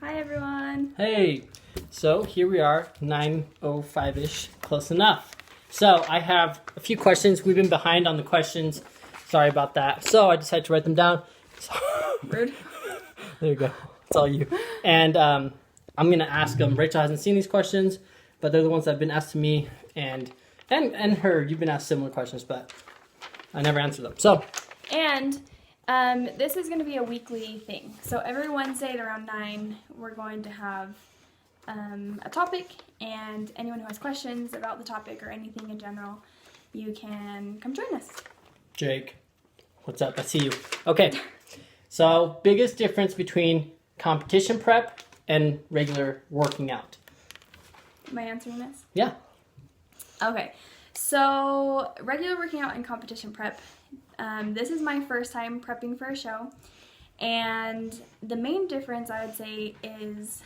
Hi everyone. Hey, so here we are, 9:05-ish, close enough. So I have a few questions. We've been behind on the questions. Sorry about that. So I decided to write them down. Rude. There you go. It's all you. And I'm going to ask them. Rachel hasn't seen these questions, but they're the ones that have been asked to me. And her, you've been asked similar questions, but I never answer them. So. And this is going to be a weekly thing. So every Wednesday at around 9, we're going to have a topic, and anyone who has questions about the topic or anything in general, you can come join us. Jake, what's up? I see you. Okay, so biggest difference between competition prep and regular working out? Am I answering this? Yeah. Okay, so regular working out and competition prep. This is my first time prepping for a show, and the main difference I would say is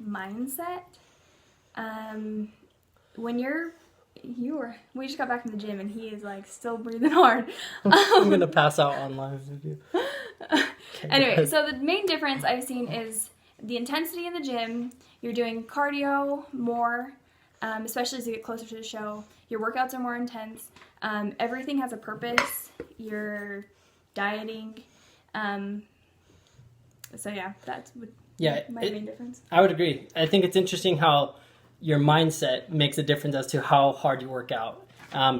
mindset. When we just got back from the gym and he is like still breathing hard. I'm gonna pass out on live video. Anyway, so the main difference I've seen is the intensity in the gym. You're doing cardio more, especially as you get closer to the show. Your workouts are more intense. Everything has a purpose. You're dieting. So yeah, that's my main difference. I would agree. I think it's interesting how your mindset makes a difference as to how hard you work out.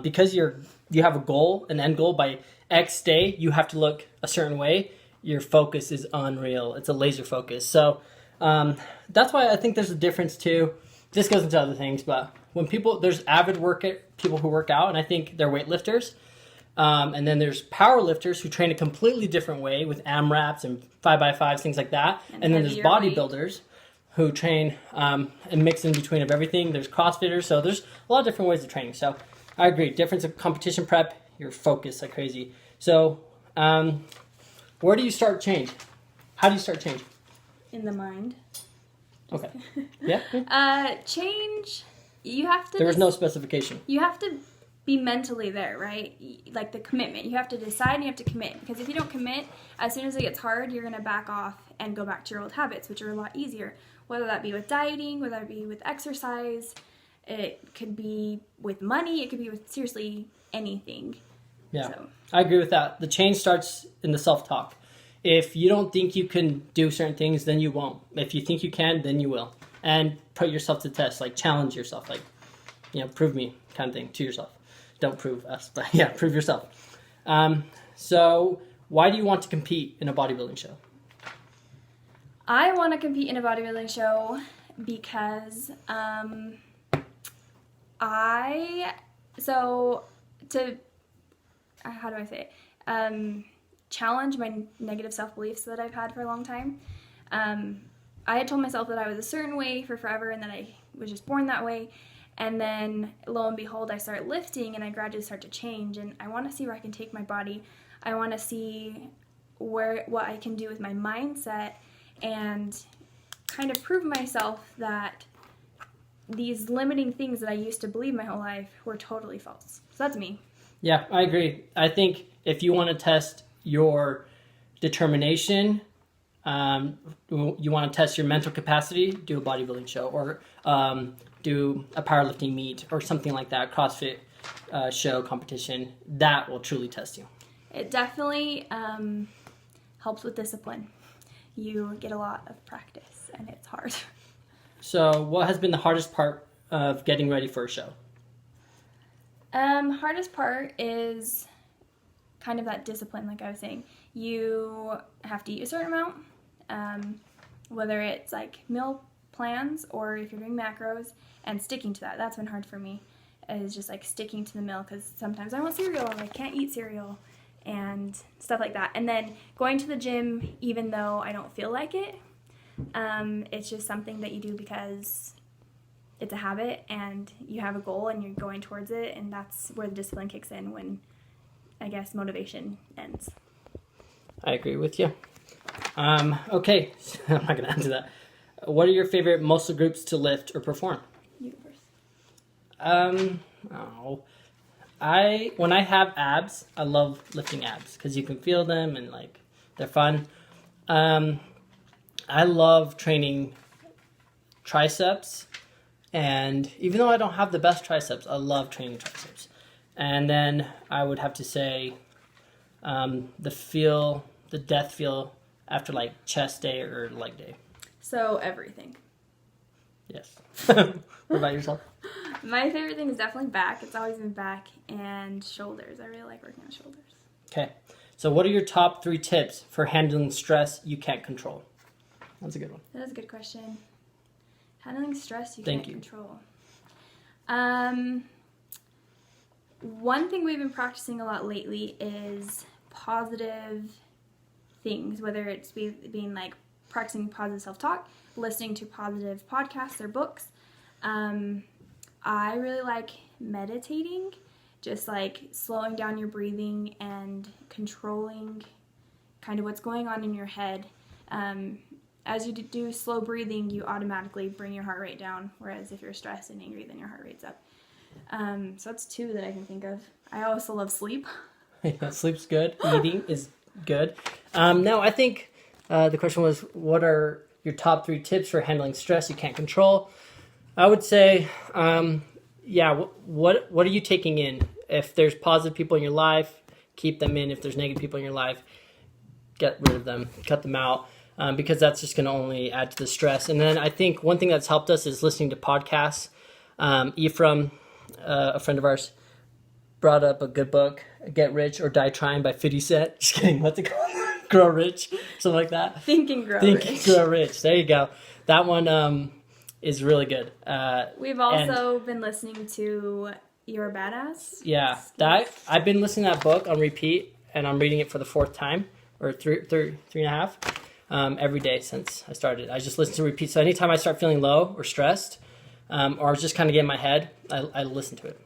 Because you have a goal, an end goal by X day, you have to look a certain way. Your focus is unreal. It's a laser focus. So that's why I think there's a difference too. This goes into other things, but when there's avid people who work out, and I think they're weightlifters. And then there's power lifters who train a completely different way with AMRAPs and 5x5s, things like that. And then there's bodybuilders who train and mix in between of everything. There's CrossFitters, so there's a lot of different ways of training. So I agree. Difference of competition prep, you're focused like crazy. So where do you start change? How do you start change? In the mind. Okay. Yeah. Change. You have to. There was no specification. You have to be mentally there, right? Like the commitment. You have to decide and you have to commit. Because if you don't commit, as soon as it gets hard, you're going to back off and go back to your old habits, which are a lot easier. Whether that be with dieting, whether that be with exercise, it could be with money, it could be with seriously anything. Yeah, so. I agree with that. The change starts in the self-talk. If you don't think you can do certain things, then you won't. If you think you can, then you will. And put yourself to the test, like challenge yourself, like, prove me kind of thing to yourself. Don't prove us, but yeah, prove yourself. So why do you want to compete in a bodybuilding show? I want to compete in a bodybuilding show because how do I say it? Challenge my negative self-beliefs that I've had for a long time. I had told myself that I was a certain way for forever and that I was just born that way. And then, lo and behold, I start lifting and I gradually start to change. And I want to see where I can take my body. I want to see what I can do with my mindset and kind of prove myself that these limiting things that I used to believe my whole life were totally false. So that's me. Yeah, I agree. I think if you want to test your determination, you want to test your mental capacity, do a bodybuilding show or do a powerlifting meet or something like that, CrossFit show competition. That will truly test you. It definitely helps with discipline. You get a lot of practice and it's hard. So what has been the hardest part of getting ready for a show? Hardest part is kind of that discipline, like I was saying. You have to eat a certain amount, whether it's like meal plans or if you're doing macros, and sticking to that. That's been hard for me, is just like sticking to the meal, because sometimes I want cereal and I can't eat cereal and stuff like that. And then going to the gym, even though I don't feel like it, it's just something that you do because it's a habit and you have a goal and you're going towards it, and that's where the discipline kicks in when, I guess, motivation ends. I agree with you. Okay, I'm not going to answer that. What are your favorite muscle groups to lift or perform? You go first. When I have abs, I love lifting abs because you can feel them and like they're fun. I love training triceps. And even though I don't have the best triceps, I love training triceps. And then I would have to say the death feel after like chest day or leg day. So everything. Yes. What about yourself? My favorite thing is definitely back. It's always been back and shoulders. I really like working on shoulders. Okay. So what are your top 3 tips for handling stress you can't control? That's a good one. That is a good question. Handling stress you Thank can't you. control. One thing we've been practicing a lot lately is positive things, whether it's being like practicing positive self-talk, listening to positive podcasts or books. I really like meditating, just like slowing down your breathing and controlling kind of what's going on in your head. As you do slow breathing, you automatically bring your heart rate down, whereas if you're stressed and angry, then your heart rate's up. So that's 2 that I can think of. I also love sleep. Yeah, sleep's good. Eating is good. Now, I think the question was, what are your top 3 tips for handling stress you can't control? I would say, what are you taking in? If there's positive people in your life, keep them in. If there's negative people in your life, get rid of them, cut them out, because that's just going to only add to the stress. And then I think one thing that's helped us is listening to podcasts. Ephraim, a friend of ours, brought up a good book, Get Rich or Die Trying by 50 Cent. Just kidding. What's it called? Grow Rich, something like that. Think and Grow Think Rich. Grow Rich. There you go. That one is really good. We've also been listening to You're a Badass. Yeah, I've been listening to that book on repeat, and I'm reading it for the 4th time, or three and a half, every day since I started. I just listen to repeat. So anytime I start feeling low or stressed, or just kind of get in my head, I listen to it,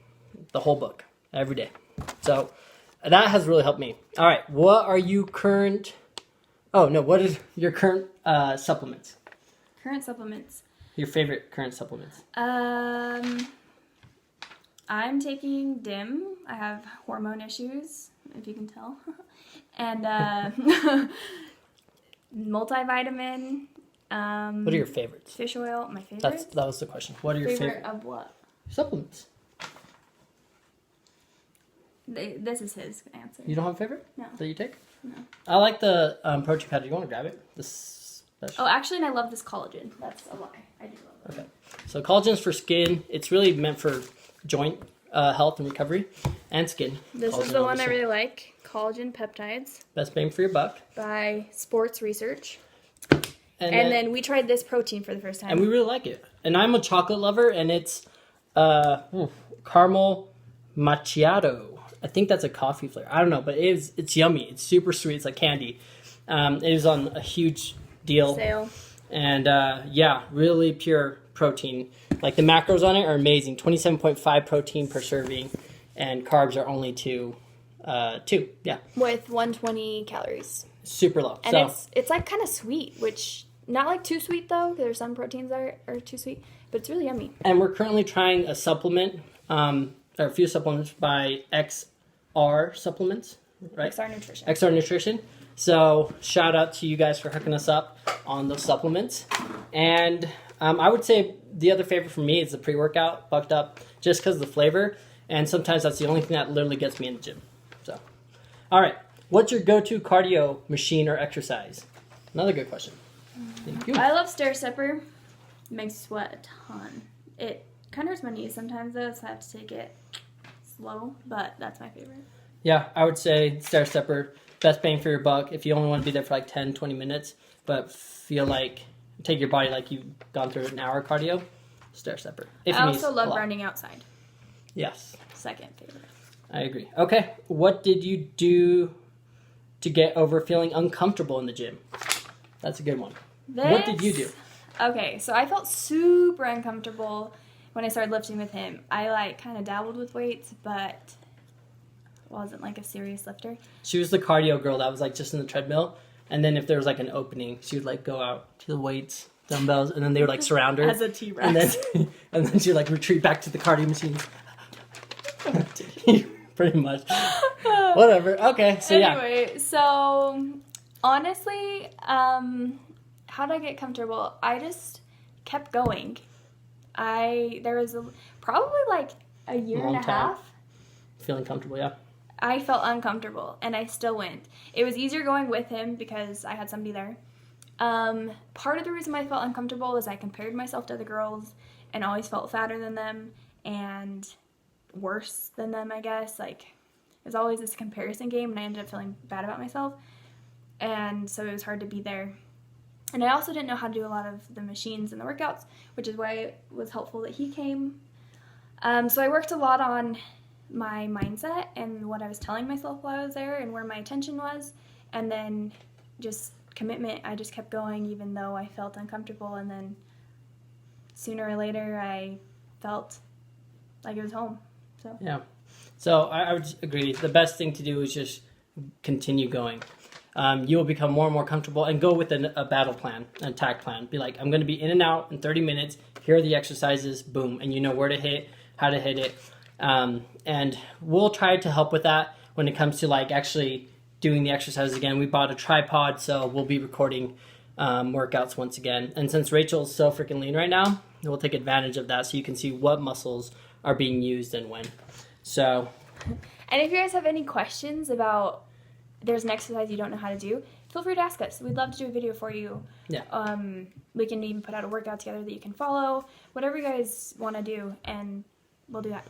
the whole book, every day. So that has really helped me. All right, what are you what is your current supplements? Current supplements. Your favorite current supplements? I'm taking DIM. I have hormone issues, if you can tell. And multivitamin. What are your favorites? Fish oil, my favorite. That was the question. What are your favorite of what? supplements? This is his answer. You don't have a favorite? No. That you take? No. I like the protein powder. You want to grab it? Oh, actually, and I love this collagen. That's a lie. I do love it. Okay. So collagen's for skin. It's really meant for joint health and recovery and skin. This Collagen, is the one I obviously. really like. Collagen Peptides Best bang for your buck. by Sports Research. And then we tried this protein for the first time. And we really like it. And I'm a chocolate lover, and it's caramel macchiato. I think that's a coffee flavor. I don't know, but it's yummy. It's super sweet. It's like candy. It was on a huge deal. Sale. And really pure protein. Like the macros on it are amazing. 27.5 protein per serving, and carbs are only 2. Yeah, With 120 calories. super low. And it's like kind of sweet, which not like too sweet though. There's some proteins that are too sweet, but it's really yummy. And we're currently trying a supplement, or a few supplements by XR Supplements, right? XR Nutrition. XR Nutrition. So shout out to you guys for hooking us up on those supplements. And I would say the other favorite for me is the pre-workout, Bucked Up, just because of the flavor. And sometimes that's the only thing that literally gets me in the gym. So, all right. What's your go-to cardio machine or exercise? Another good question. Thank you. I love stair stepper. It makes you sweat a ton. It kind of hurts my knees sometimes though, so I have to take it slow, but that's my favorite. Yeah, I would say stair stepper, best bang for your buck. If you only want to be there for like 10, 20 minutes, but feel like, take your body like you've gone through an hour cardio, stair stepper. If I it needs also a love lot. running outside. Yes, Second favorite. I agree. Okay, what did you do to get over feeling uncomfortable in the gym? That's a good one. What did you do? Okay, so I felt super uncomfortable when I started lifting with him. I kind of dabbled with weights, but wasn't like a serious lifter. She was the cardio girl that was like just in the treadmill, and then if there was like an opening, she would like go out to the weights, dumbbells, and then they would like surround her. As a T-Rex. And then she would like retreat back to the cardio machines. Pretty much. Whatever. Okay, so Anyway, so honestly, how did I get comfortable? I just kept going. There was probably like a year Long and a time. half. Feeling comfortable, yeah. I felt uncomfortable, and I still went. It was easier going with him because I had somebody there. Part of the reason I felt uncomfortable was I compared myself to other girls and always felt fatter than them and worse than them, I guess. Like, it was always this comparison game, and I ended up feeling bad about myself. And so it was hard to be there. And I also didn't know how to do a lot of the machines and the workouts, which is why it was helpful that he came. So I worked a lot on my mindset and what I was telling myself while I was there and where my attention was. And then just commitment. I just kept going even though I felt uncomfortable. And then sooner or later, I felt like it was home. So Yeah. So I would agree. The best thing to do is just continue going. You will become more and more comfortable and go with a battle plan, an attack plan. Be like, I'm going to be in and out in 30 minutes. Here are the exercises. Boom. And you know where to hit, how to hit it. And we'll try to help with that when it comes to like actually doing the exercises again. We bought a tripod, so we'll be recording workouts once again. And since Rachel's so freaking lean right now, we'll take advantage of that so you can see what muscles are being used and when. So, and if you guys have any questions about there's an exercise you don't know how to do, feel free to ask us. We'd love to do a video for you. Yeah. We can even put out a workout together that you can follow. Whatever you guys want to do, and we'll do that.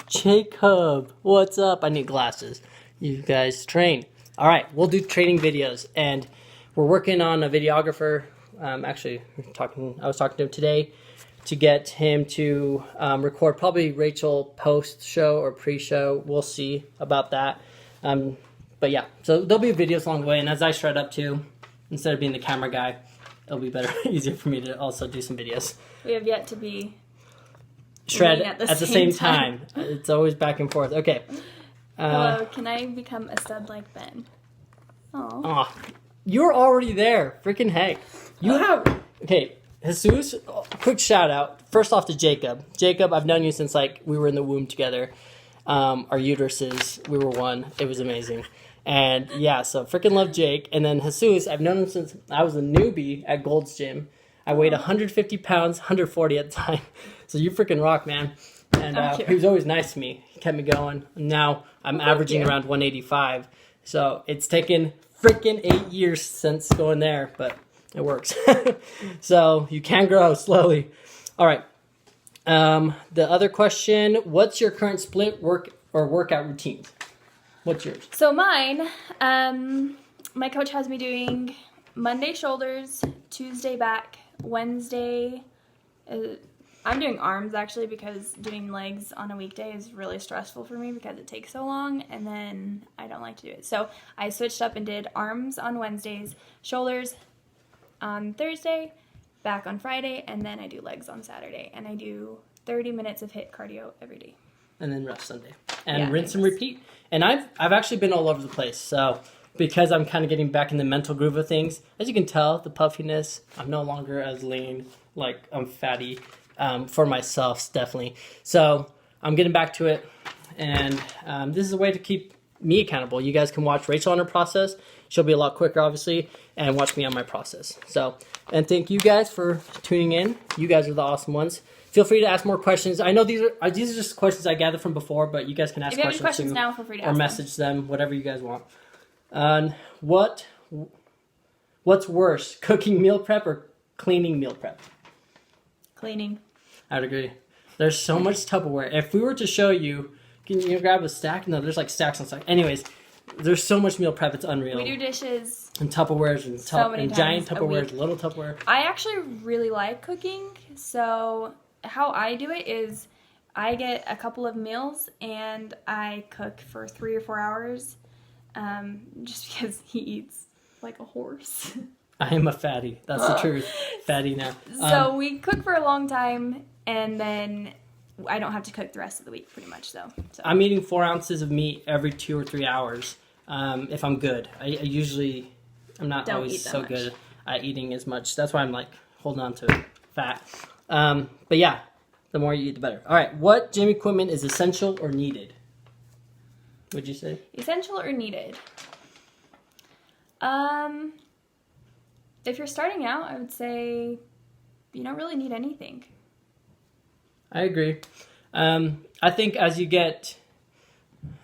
Jacob, what's up? I need glasses. You guys train. All right, we'll do training videos, and we're working on a videographer. I was talking to him today to get him to record probably Rachel post-show or pre-show. We'll see about that. But yeah, so there'll be videos along the way, and as I shred up too, instead of being the camera guy, it'll be better, easier for me to also do some videos. We have yet to be Shred at at the same time. It's always back and forth. Okay. Hello, can I become a stud like Ben? Oh. Aw, you're already there. Freaking heck. You have... Okay, Jesus, quick shout out. First off to Jacob. Jacob, I've known you since like we were in the womb together. Our uteruses, we were one. It was amazing. And yeah, so freaking love Jake. And then Jesus, I've known him since I was a newbie at Gold's Gym. I weighed 150 pounds, 140 at the time. So you freaking rock, man. And he was always nice to me. He kept me going. And now I'm averaging around 185. So it's taken freaking 8 years since going there, but it works. So you can grow slowly. All right. The other question, what's your current split workout routine? What's yours? So mine, my coach has me doing Monday shoulders, Tuesday back, Wednesday, I'm doing arms actually because doing legs on a weekday is really stressful for me because it takes so long and then I don't like to do it. So I switched up and did arms on Wednesdays, shoulders on Thursday, back on Friday, and then I do legs on Saturday. And I do 30 minutes of HIIT cardio every day. And then rest Sunday. And rinse and repeat. And I've actually been all over the place. So because I'm kind of getting back in the mental groove of things, as you can tell, the puffiness, I'm no longer as lean, like I'm fatty for myself, definitely. So I'm getting back to it. And this is a way to keep me accountable. You guys can watch Rachel on her process. She'll be a lot quicker, obviously, and watch me on my process. So, and thank you guys for tuning in. You guys are the awesome ones. Feel free to ask more questions. I know these are just questions I gathered from before, but you guys can ask if you have questions, any questions too, now, feel free to or ask message them, whatever you guys want. What's worse, cooking meal prep or cleaning meal prep? Cleaning. I would agree. There's so much Tupperware. If we were to show you, can you grab a stack? No, there's like stacks on stacks. Anyways, there's so much meal prep, it's unreal. We do dishes. And Tupperwares and, and giant Tupperwares, little Tupperware. I actually really like cooking, so how I do it is I get a couple of meals and I cook for 3 or 4 hours, just because he eats like a horse. I am a fatty. That's the truth. Fatty now. So we cook for a long time, and then I don't have to cook the rest of the week, pretty much. So I'm eating 4 ounces of meat every 2 or 3 hours. If I'm good, I'm not always so good at eating as much. That's why I'm like holding on to fat. But yeah, the more you eat, the better. All right, what gym equipment is essential or needed? Would you say essential or needed? If you're starting out, I would say you don't really need anything. I agree. I think as you get,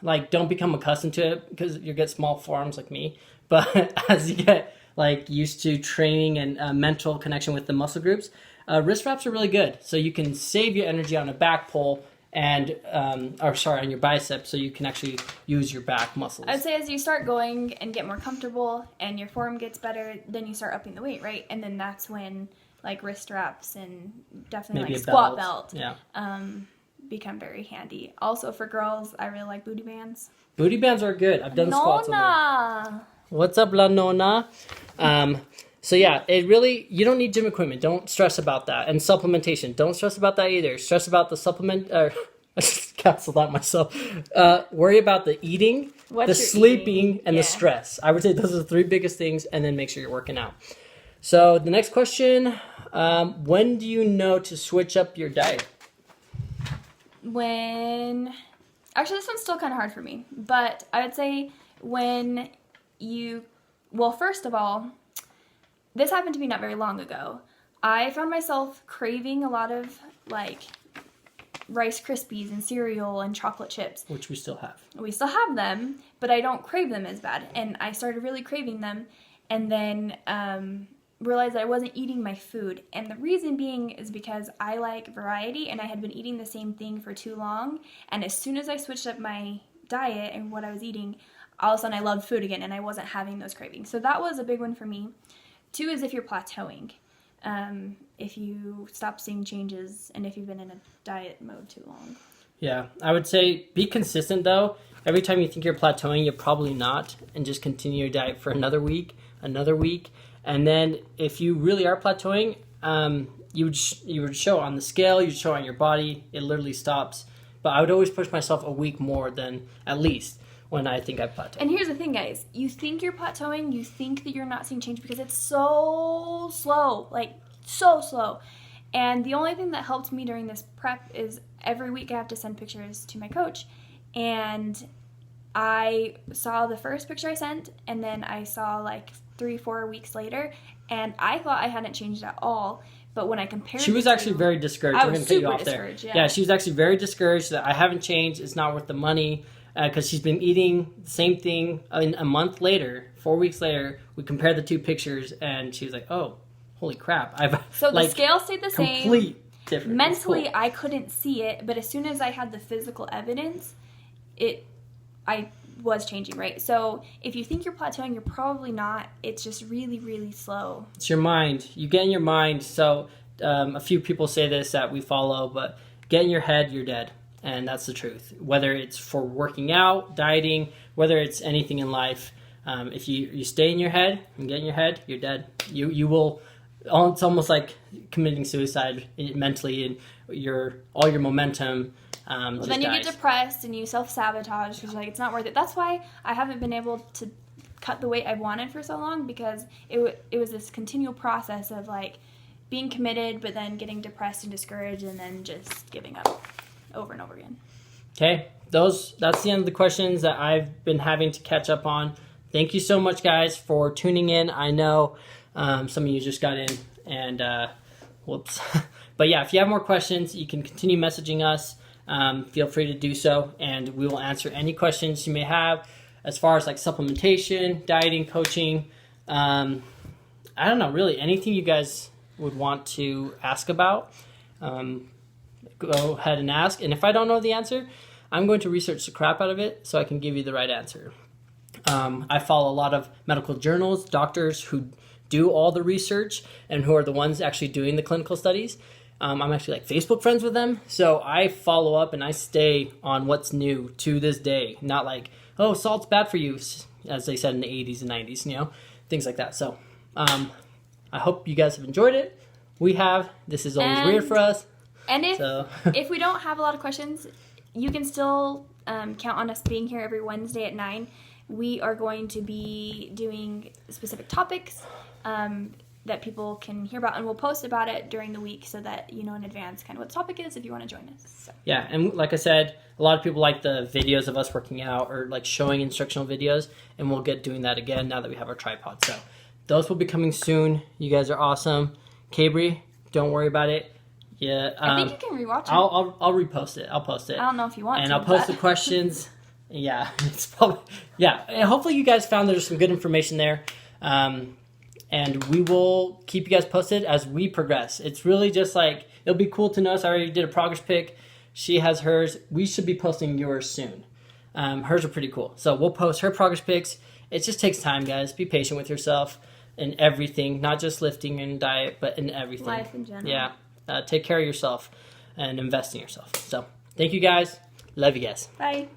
like, don't become accustomed to it because you get small forearms like me. But as you get like used to training and mental connection with the muscle groups, wrist wraps are really good. So you can save your energy on a back pull and, on your biceps, so you can actually use your back muscles. I'd say as you start going and get more comfortable and your form gets better, then you start upping the weight, right? And then that's when like wrist wraps and definitely Maybe like a squat belt. belt become very handy. Also for girls, I really like booty bands. Booty bands are good. I've done squats on them. Nona! What's up, La Nona? So yeah, it really, you don't need gym equipment. Don't stress about that. And supplementation, don't stress about that either. Stress about the supplement, I just canceled out myself. Worry about the eating, What the you're sleeping, eating. and Yeah. the stress. I would say those are the three biggest things, and then make sure you're working out. So the next question, when do you know to switch up your diet? Actually, this one's still kind of hard for me, but I would say when first of all, this happened to me not very long ago. I found myself craving a lot of like Rice Krispies and cereal and chocolate chips. Which we still have. We still have them, but I don't crave them as bad. And I started really craving them, and then realized that I wasn't eating my food. And the reason being is because I like variety, and I had been eating the same thing for too long. And as soon as I switched up my diet and what I was eating, all of a sudden I loved food again, and I wasn't having those cravings. So that was a big one for me. 2 is if you're plateauing. If you stop seeing changes, and if you've been in a diet mode too long. Yeah, I would say be consistent though. Every time you think you're plateauing, you're probably not, and just continue your diet for another week, and then if you really are plateauing, you would show on the scale, you'd show on your body. It literally stops. But I would always push myself a week more than at least when I think I've plateaued. And here's the thing, guys. You think you're plateauing, you think that you're not seeing change because it's so slow, like so slow. And the only thing that helped me during this prep is every week I have to send pictures to my coach. And I saw the first picture I sent, and then I saw like 3-4 weeks later, and I thought I hadn't changed at all. But when I compared, she was actually very discouraged. I We're was gonna cut you super off there. discouraged. Yeah, she was actually very discouraged that I haven't changed. It's not worth the money because she's been eating the same thing. A month later, 4 weeks later, we compared the two pictures, and she was like, "Oh, holy crap!" So the scale stayed the same. Complete difference. Mentally, Cool. I couldn't see it, but as soon as I had the physical evidence, I was changing, right? So if you think you're plateauing, you're probably not. It's just really, really slow. It's your mind. You get in your mind. So a few people say this that we follow, but get in your head, you're dead. And that's the truth. Whether it's for working out, dieting, whether it's anything in life, if you stay in your head and get in your head, you're dead. You will. It's almost like committing suicide mentally, and all your momentum. Just then you dies. get depressed and you self-sabotage because you're like, it's not worth it. That's why I haven't been able to cut the weight I've wanted for so long, because it was this continual process of like being committed, but then getting depressed and discouraged, and then just giving up over and over again. Okay, that's the end of the questions that I've been having to catch up on. Thank you so much, guys, for tuning in. I know some of you just got in, and whoops. But yeah, if you have more questions, you can continue messaging us. Feel free to do so, and we will answer any questions you may have as far as like supplementation, dieting, coaching. I don't know, really anything you guys would want to ask about. Go ahead and ask, and if I don't know the answer, I'm going to research the crap out of it so I can give you the right answer. I follow a lot of medical journals, doctors who do all the research and who are the ones actually doing the clinical studies. I'm actually like Facebook friends with them, so I follow up and I stay on what's new to this day. Not like, oh, salt's bad for you, as they said in the 80s and 90s, things like that. So I hope you guys have enjoyed it. We have. This is always weird for us. And if we don't have a lot of questions, you can still count on us being here every Wednesday at 9. We are going to be doing specific topics that people can hear about, and we'll post about it during the week so that you know in advance kind of what the topic is if you want to join us. So. Yeah, and like I said, a lot of people like the videos of us working out or like showing instructional videos, and we'll get doing that again now that we have our tripod. So those will be coming soon. You guys are awesome. Cabri, Don't worry about it. Yeah, I think you can rewatch it. I'll repost it. I'll post it. I don't know if you want and to. I'll post but- the questions. Yeah, it's probably And hopefully you guys found there's some good information there, and we will keep you guys posted as we progress. It's really just like it'll be cool to notice. I already did a progress pic. She has hers. We should be posting yours soon. Hers are pretty cool, so we'll post her progress pics. It just takes time, guys. Be patient with yourself in everything, not just lifting and diet, but in everything. Life in general. Yeah, take care of yourself and invest in yourself. So thank you guys. Love you guys. Bye.